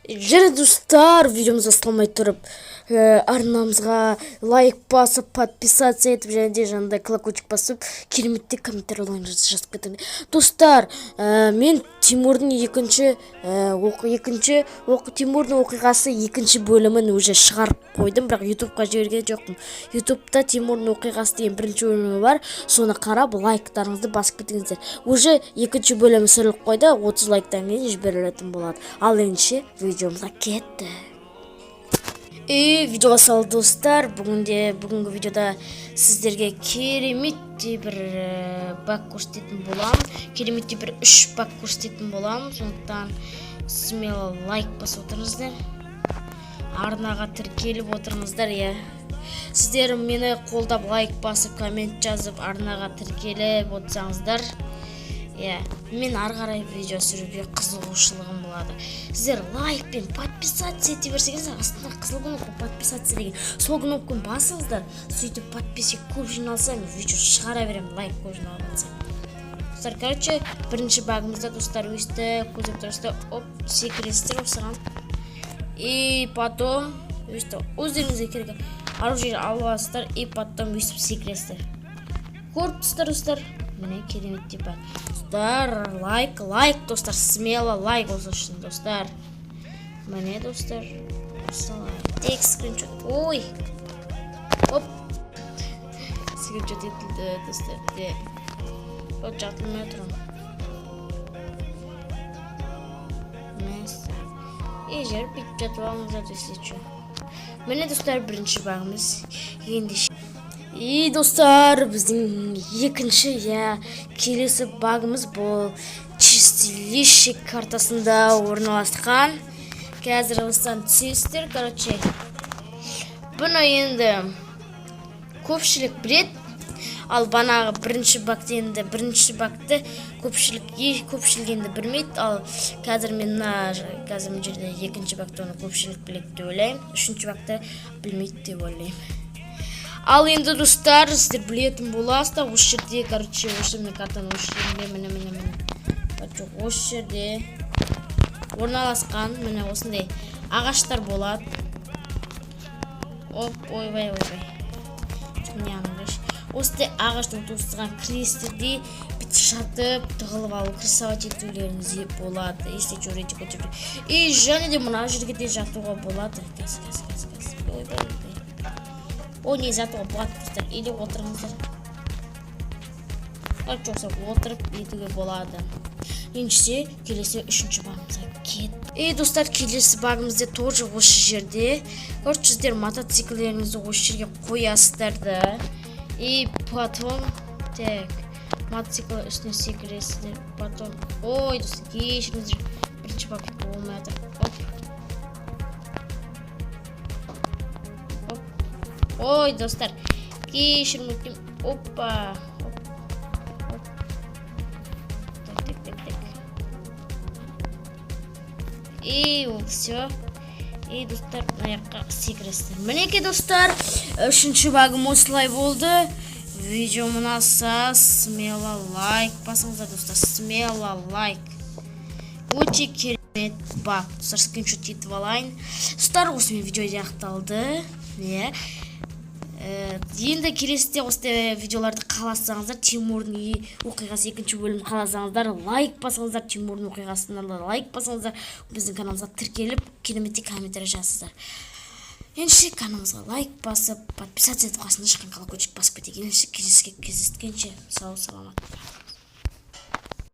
Және достар, видеомызға салмай тұрып, арнамызға лайк басып, подписаться етіп, және де жанында колокольчик басып, кереметте комментарийлеріңізді жазып кетіңдер. Достар, мен Тимурдың Тимурдың оқиғасы екінші бөлімін уже шығарып қойдым, бірақ ютубқа жіберген жоқпын. Ютубта Тимурдың оқиғасы деген бірінші бөлімі бар, соны қарап лайктарыңызды басып кетіңіздер. Уже екінші бөлімі түсіріліп қойды, 30 лайктан кейін жіберілетін болады. Ал ендеше видеомызға кетті. Видеоға сал достар, бүгінгі видеода сіздерге кереметте бір бак көрсететін болам. Кереметте бір 3 бак көрсететін болам. Сондықтан смело лайк басып отырыңыздар. Арнаға тіркеліп отырыңыздар, Сіздер мені қолдап лайк басып, коммент жазып, арнаға тіркеліп отырсаңыздар, мен ары қарай видео түсіруге қызығушылығым болады. Сіздер лайк пен подписаться ете берсеңіз, астында қызыл кнопка подписаться деген, сол кнопканы басыңыздар, сөйтіп подписчик көп жиналса, мен видео шығара беремін, лайк көп жиналса. Достар, бірінші багымызда достар өсті, көзіп тұрысты, секіресіздер осыған. И потом өсті, өздеріңізге керек оружие аласыздар, и потом өсіп секіресіздер. Көріп достар, міне кереметте бар. Достар, лайк, достар, смело лайк болсын үшін, достар. Міне, достар, тек скриншот. Ой! Скриншот етілді, достар. Жатылмай отырым. Жер бітіп жатып алыңыздар десе. Міне, достар, бірінші бағымыз. Достар, біздің екінші, келесі багымыз бұл чистилище картасында орналасқан. Қазір осыдан түсесіздер, бұны енді көпшілік білет, ал банағы бірінші бакты көпшілік енді білмейді, ал қазір мен жерде екінші бакты оны көпшілік білет деп ойлаймын, үшінші бакты білмейді деп ойлаймын. Ал енді достар, сіздер білетін боласыздар, осы жерде, осы картаның осы жерде орналасқан, міне осындай ағаштар болады. Ойбай. Осындай ағаштың туыстыған крестерде бүйтіп жатып, тығылып алу, красават етулеріңіз болады. Если жүрете көтеріп. И және де мұна жерге де жатуға болады. Не жатуға болады достар, или отырыңыздар. Жоқса отырып етуге болады. Еншісе, келесі үшінші багымызға кет. Достар, келесі багымызда тоже осы жерде. Сіздер мотоциклеріңізді осы жерге қоясыздар. И потом, мотоцикл үстіне секіресіздер. Потом, достар, кешіріңіздер, бірінші баг болмайды. Достар, кешірім өттім. Опа. Все. Достар, аяққа секіресіздер. Мінеке достар, үшінші багым осылай болды. Видео ұнаса, смело лайк басыңыздар, достар, смело лайк. Өте керемет баг. Достар, скриншот етіп алайын. Достар, осымен видео аяқталды. Енді келесіде осы видеоларды қаласаңыздар, Тимурдың оқиғасы екінші бөлім қаласаңыздар, лайк басыңыздар, Тимурдың оқиғасына лайк басыңыздар, біздің каналымызға тіркеліп, кереметте комментарий жазыңыздар. Ендеше каналымызға лайк басып, подписаться етіп, қасында шыққан колокольчик басып кетейік. Ендеше кездескенше сау саламат.